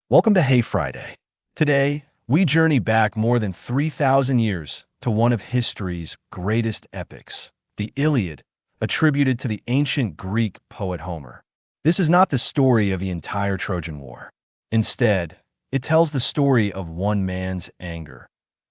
Welcome to Hey Friday. Today, we journey back more than 3,000 years to one of history's greatest epics, the Iliad, attributed to the ancient Greek poet Homer. This is not the story of the entire Trojan War. Instead, it tells the story of one man's anger,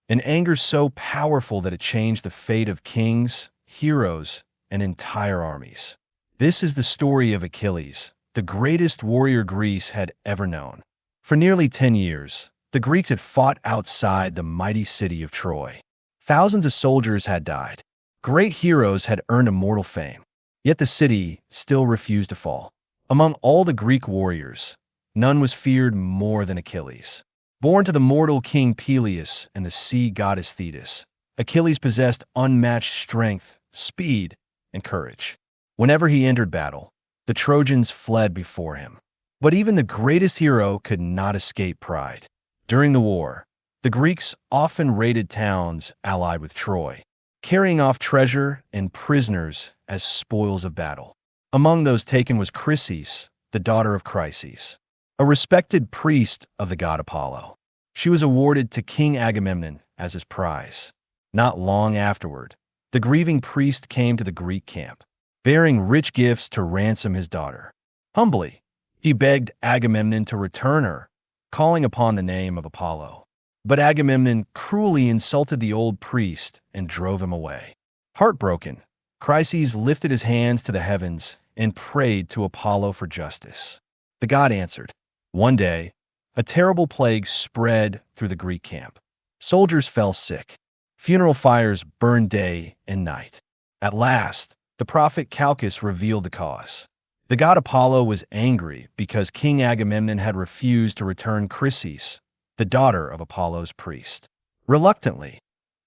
an anger so powerful that it changed the fate of kings, heroes, and entire armies. This is the story of Achilles, the greatest warrior Greece had ever known. For nearly 10 years, the Greeks had fought outside the mighty city of Troy. Thousands of soldiers had died. Great heroes had earned immortal fame. Yet the city still refused to fall. Among all the Greek warriors, none was feared more than Achilles. Born to the mortal king Peleus and the sea goddess Thetis, Achilles possessed unmatched strength, speed, and courage. Whenever he entered battle, the Trojans fled before him. But even the greatest hero could not escape pride. During the war, the Greeks often raided towns allied with Troy, carrying off treasure and prisoners as spoils of battle. Among those taken was Chryseis, the daughter of Chryses, a respected priest of the god Apollo. She was awarded to King Agamemnon as his prize. Not long afterward, the grieving priest came to the Greek camp, bearing rich gifts to ransom his daughter. Humbly, he begged Agamemnon to return her, calling upon the name of Apollo. But Agamemnon cruelly insulted the old priest and drove him away. Heartbroken, Chryses lifted his hands to the heavens and prayed to Apollo for justice. The god answered. One day, a terrible plague spread through the Greek camp. Soldiers fell sick. Funeral fires burned day and night. At last, the prophet Calchas revealed the cause. The god Apollo was angry because King Agamemnon had refused to return Chryseis, the daughter of Apollo's priest. Reluctantly,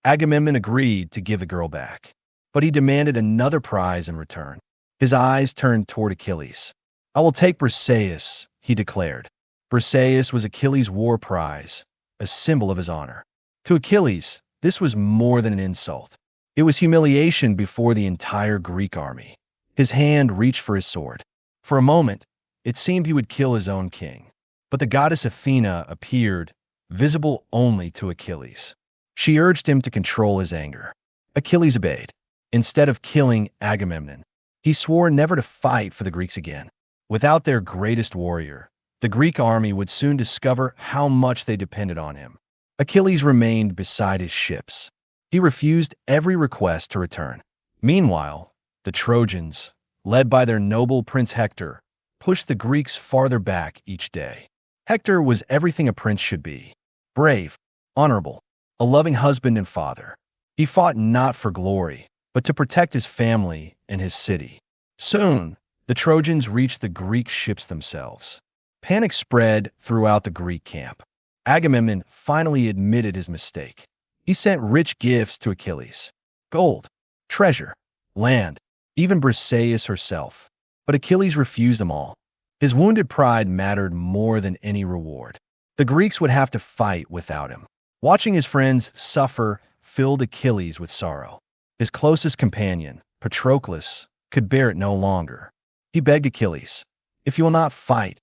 Agamemnon agreed to give the girl back, but he demanded another prize in return. His eyes turned toward Achilles. I will take Briseis, he declared. Briseis was Achilles' war prize, a symbol of his honor. To Achilles, this was more than an insult. It was humiliation before the entire Greek army. His hand reached for his sword. For a moment, it seemed he would kill his own king. But the goddess Athena appeared, visible only to Achilles. She urged him to control his anger. Achilles obeyed. Instead of killing Agamemnon, he swore never to fight for the Greeks again. Without their greatest warrior, the Greek army would soon discover how much they depended on him. Achilles remained beside his ships. He refused every request to return. Meanwhile, the Trojans, led by their noble Prince Hector, pushed the Greeks farther back each day. Hector was everything a prince should be: brave, honorable, a loving husband and father. He fought not for glory, but to protect his family and his city. Soon, the Trojans reached the Greek ships themselves. Panic spread throughout the Greek camp. Agamemnon finally admitted his mistake. He sent rich gifts to Achilles: gold, treasure, land, even Briseis herself. But Achilles refused them all. His wounded pride mattered more than any reward. The Greeks would have to fight without him. Watching his friends suffer filled Achilles with sorrow. His closest companion, Patroclus, could bear it no longer. He begged Achilles, if you will not fight,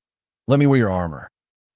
let me wear your armor.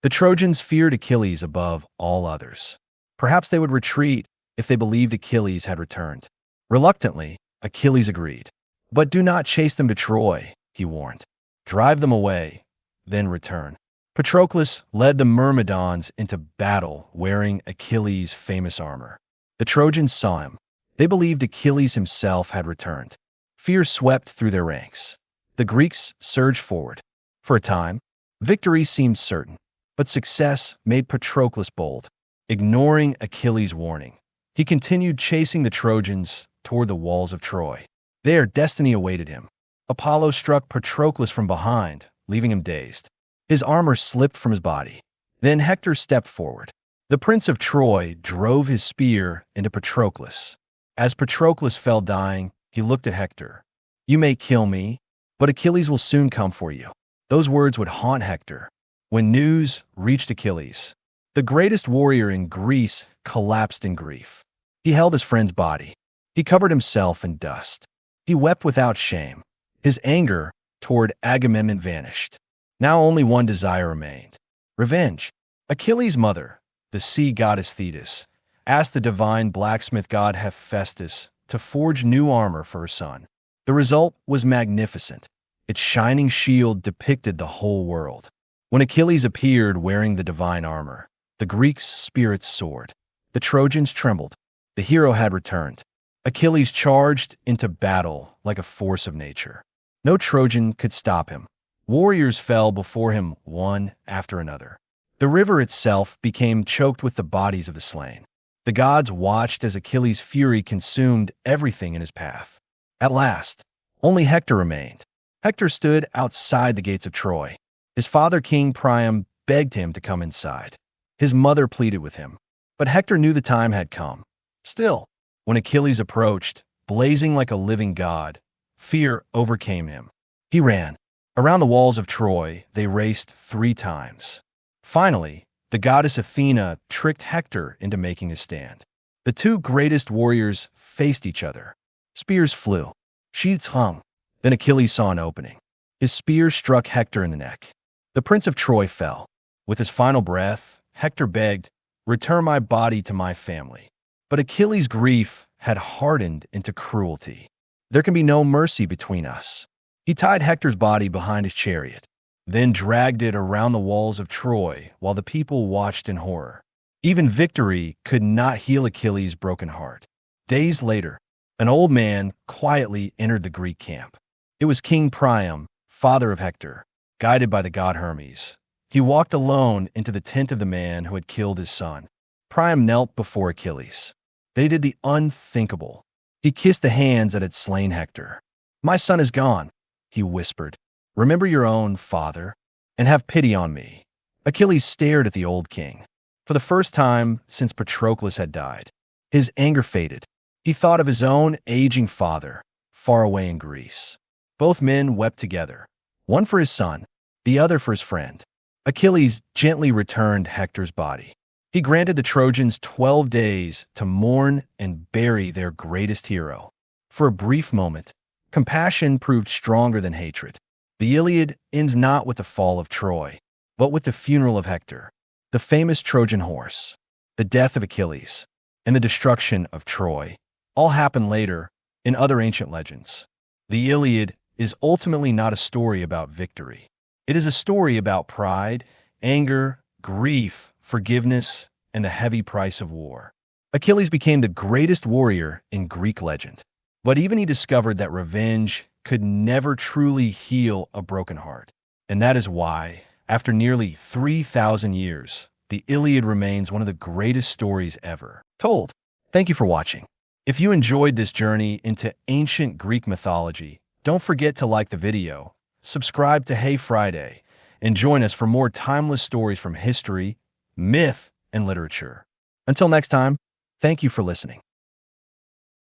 The Trojans feared Achilles above all others. Perhaps they would retreat if they believed Achilles had returned. Reluctantly, Achilles agreed. But do not chase them to Troy, he warned. Drive them away, then return. Patroclus led the Myrmidons into battle wearing Achilles' famous armor. The Trojans saw him. They believed Achilles himself had returned. Fear swept through their ranks. The Greeks surged forward. For a time, victory seemed certain, but success made Patroclus bold. Ignoring Achilles' warning, he continued chasing the Trojans toward the walls of Troy. There, destiny awaited him. Apollo struck Patroclus from behind, leaving him dazed. His armor slipped from his body. Then Hector stepped forward. The prince of Troy drove his spear into Patroclus. As Patroclus fell dying, he looked at Hector. You may kill me, but Achilles will soon come for you. Those words would haunt Hector. When news reached Achilles, the greatest warrior in Greece collapsed in grief. He held his friend's body. He covered himself in dust. He wept without shame. His anger toward Agamemnon vanished. Now only one desire remained: revenge. Achilles' mother, the sea goddess Thetis, asked the divine blacksmith god Hephaestus to forge new armor for her son. The result was magnificent. Its shining shield depicted the whole world. When Achilles appeared wearing the divine armor, the Greeks' spirits soared. The Trojans trembled. The hero had returned. Achilles charged into battle like a force of nature. No Trojan could stop him. Warriors fell before him one after another. The river itself became choked with the bodies of the slain. The gods watched as Achilles' fury consumed everything in his path. At last, only Hector remained. Hector stood outside the gates of Troy. His father, King Priam, begged him to come inside. His mother pleaded with him, but Hector knew the time had come. Still, when Achilles approached, blazing like a living god, fear overcame him. He ran. Around the walls of Troy, they raced 3 times. Finally, the goddess Athena tricked Hector into making a stand. The 2 greatest warriors faced each other. Spears flew. Sheaths hung. Then Achilles saw an opening. His spear struck Hector in the neck. The prince of Troy fell. With his final breath, Hector begged, "Return my body to my family." But Achilles' grief had hardened into cruelty. "There can be no mercy between us." He tied Hector's body behind his chariot, then dragged it around the walls of Troy while the people watched in horror. Even victory could not heal Achilles' broken heart. Days later, an old man quietly entered the Greek camp. It was King Priam, father of Hector, guided by the god Hermes. He walked alone into the tent of the man who had killed his son. Priam knelt before Achilles. They did the unthinkable. He kissed the hands that had slain Hector. "My son is gone," he whispered. "Remember your own father, and have pity on me." Achilles stared at the old king. For the first time since Patroclus had died, his anger faded. He thought of his own aging father, far away in Greece. Both men wept together, one for his son, the other for his friend. Achilles gently returned Hector's body. He granted the Trojans 12 days to mourn and bury their greatest hero. For a brief moment, compassion proved stronger than hatred. The Iliad ends not with the fall of Troy, but with the funeral of Hector, the famous Trojan horse, the death of Achilles, and the destruction of Troy. All happened later in other ancient legends. The Iliad is ultimately not a story about victory. It is a story about pride, anger, grief, forgiveness, and the heavy price of war. Achilles became the greatest warrior in Greek legend, but even he discovered that revenge could never truly heal a broken heart. And that is why, after nearly 3,000 years, the Iliad remains one of the greatest stories ever told. Thank you for watching. If you enjoyed this journey into ancient Greek mythology, don't forget to like the video, subscribe to Hey Friday, and join us for more timeless stories from history, myth, and literature. Until next time, thank you for listening.